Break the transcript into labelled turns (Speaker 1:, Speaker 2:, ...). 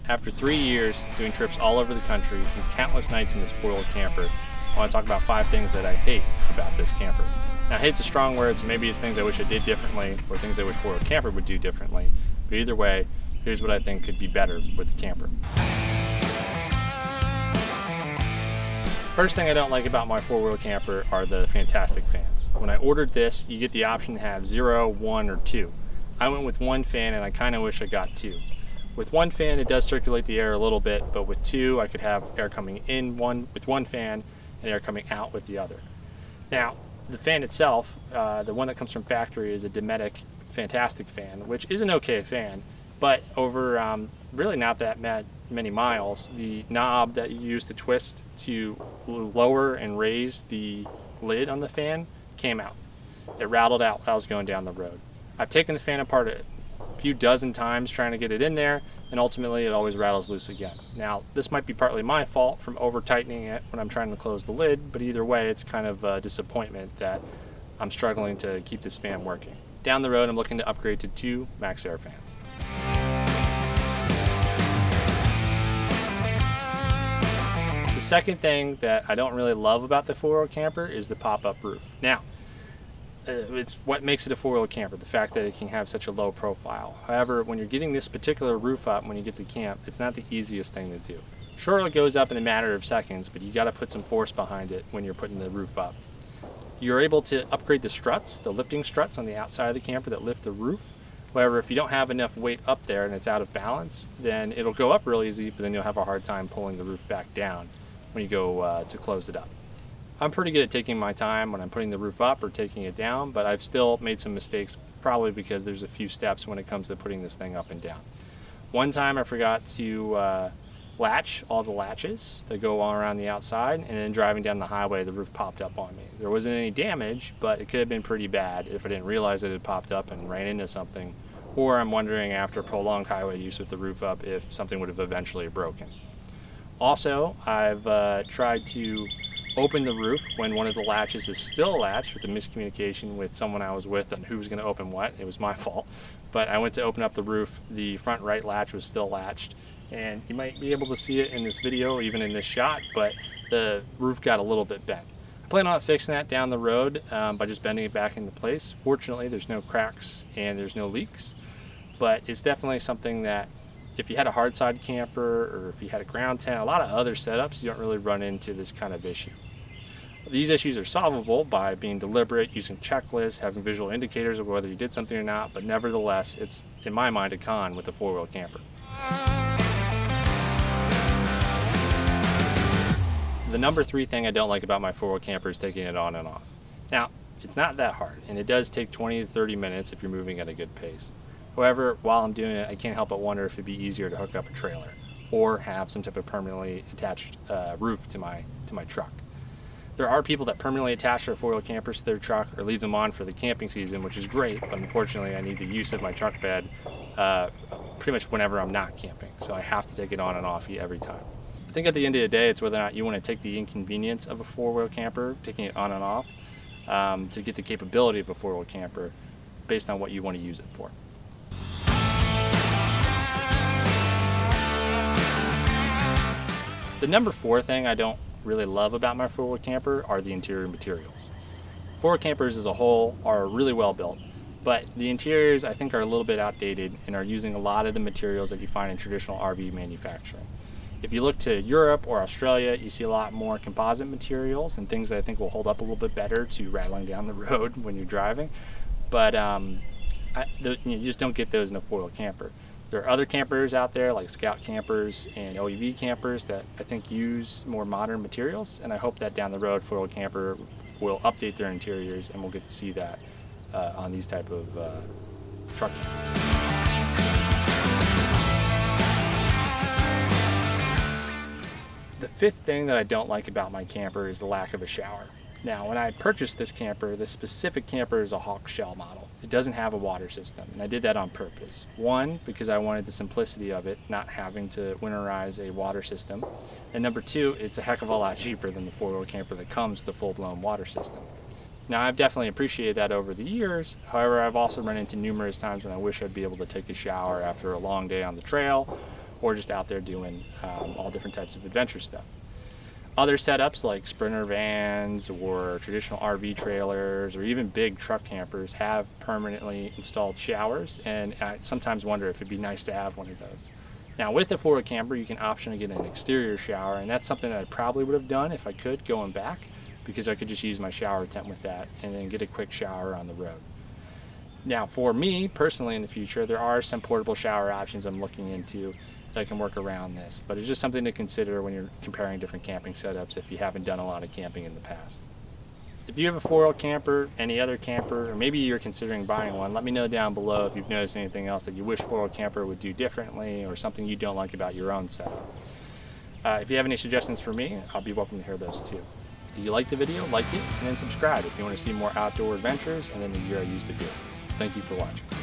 Speaker 1: After 3 years doing trips all over the country and countless nights in this four-wheel camper, I want to talk about 5 things that I hate about this camper. Now, hate's a strong word, so maybe it's things I wish I did differently or things I wish four-wheel camper would do differently. But either way, here's what I think could be better with the camper. First thing I don't like about my four-wheel camper are the fantastic fans. When I ordered this, you get the option to have 0, 1, or 2. I went with 1 fan and I kind of wish I got 2. With 1 fan, it does circulate the air a little bit, but with 2, I could have air coming in with one fan and air coming out with the other. Now, the fan itself, the one that comes from factory, is a Dometic Fantastic fan, which is an okay fan, but over really not that many miles, the knob that you use to twist to lower and raise the lid on the fan came out. It rattled out while I was going down the road. I've taken the fan apart a few dozen times trying to get it in there, and ultimately it always rattles loose again. Now, this might be partly my fault from over tightening it when I'm trying to close the lid, but either way, it's kind of a disappointment that I'm struggling to keep this fan working. Down the road, I'm looking to upgrade to 2 Max Air fans. The second thing that I don't really love about the four-wheel camper is the pop-up roof. Now, it's what makes it a four-wheel camper, the fact that it can have such a low profile. However, when you're getting this particular roof up when you get to camp, it's not the easiest thing to do. Sure, it goes up in a matter of seconds, but you got to put some force behind it when you're putting the roof up. You're able to upgrade the struts, the lifting struts on the outside of the camper that lift the roof. However, if you don't have enough weight up there and it's out of balance, then it'll go up real easy, but then you'll have a hard time pulling the roof back down when you go to close it up. I'm pretty good at taking my time when I'm putting the roof up or taking it down, but I've still made some mistakes, probably because there's a few steps when it comes to putting this thing up and down. One time I forgot to latch all the latches that go all around the outside, and then driving down the highway, the roof popped up on me. There wasn't any damage, but it could have been pretty bad if I didn't realize it had popped up and ran into something, or I'm wondering after prolonged highway use with the roof up if something would have eventually broken. Also, I've tried to open the roof when one of the latches is still latched with a miscommunication with someone I was with on who was going to open what. It was my fault. But I went to open up the roof, the front right latch was still latched, and you might be able to see it in this video or even in this shot, but the roof got a little bit bent. I plan on fixing that down the road by just bending it back into place. Fortunately, there's no cracks and there's no leaks, but it's definitely something that if you had a hard side camper or if you had a ground tent, a lot of other setups, you don't really run into this kind of issue. These issues are solvable by being deliberate, using checklists, having visual indicators of whether you did something or not, but nevertheless, it's, in my mind, a con with a four-wheel camper. The number 3 thing I don't like about my four-wheel camper is taking it on and off. Now, it's not that hard, and it does take 20 to 30 minutes if you're moving at a good pace. However, while I'm doing it, I can't help but wonder if it'd be easier to hook up a trailer or have some type of permanently attached roof to my truck. There are people that permanently attach their four-wheel campers to their truck or leave them on for the camping season, which is great, but unfortunately I need the use of my truck bed pretty much whenever I'm not camping, so I have to take it on and off every time. I think at the end of the day, it's whether or not you want to take the inconvenience of a four-wheel camper, taking it on and off, to get the capability of a four-wheel camper based on what you want to use it for. The number 4 thing I don't really love about my four-wheel camper are the interior materials. Four-wheel campers as a whole are really well built, but the interiors I think are a little bit outdated and are using a lot of the materials that you find in traditional RV manufacturing. If you look to Europe or Australia, you see a lot more composite materials and things that I think will hold up a little bit better to rattling down the road when you're driving, but you just don't get those in a four-wheel camper. There are other campers out there like Scout campers and OEV campers that I think use more modern materials, and I hope that down the road four-wheel camper will update their interiors and we'll get to see that on these type of truck campers. The 5th thing that I don't like about my camper is the lack of a shower. Now, when I purchased this camper, this specific camper is a Hawk Shell model. It doesn't have a water system, and I did that on purpose. 1, because I wanted the simplicity of it, not having to winterize a water system. And number 2, it's a heck of a lot cheaper than the four-wheel camper that comes with a full-blown water system. Now, I've definitely appreciated that over the years. However, I've also run into numerous times when I wish I'd be able to take a shower after a long day on the trail, or just out there doing all different types of adventure stuff. Other setups like Sprinter vans or traditional RV trailers or even big truck campers have permanently installed showers, and I sometimes wonder if it'd be nice to have one of those. Now with a four-wheel camper, you can optionally get an exterior shower, and that's something that I probably would have done if I could going back, because I could just use my shower tent with that and then get a quick shower on the road. Now for me personally in the future, there are some portable shower options I'm looking into that can work around this, but it's just something to consider when you're comparing different camping setups if you haven't done a lot of camping in the past. If you have a four-wheel camper, any other camper, or maybe you're considering buying one, let me know down below if you've noticed anything else that you wish four-wheel camper would do differently or something you don't like about your own setup. If you have any suggestions for me, I'll be welcome to hear those too. If you like the video, like it, and then subscribe if you want to see more outdoor adventures and then the gear I use to do it. Thank you for watching.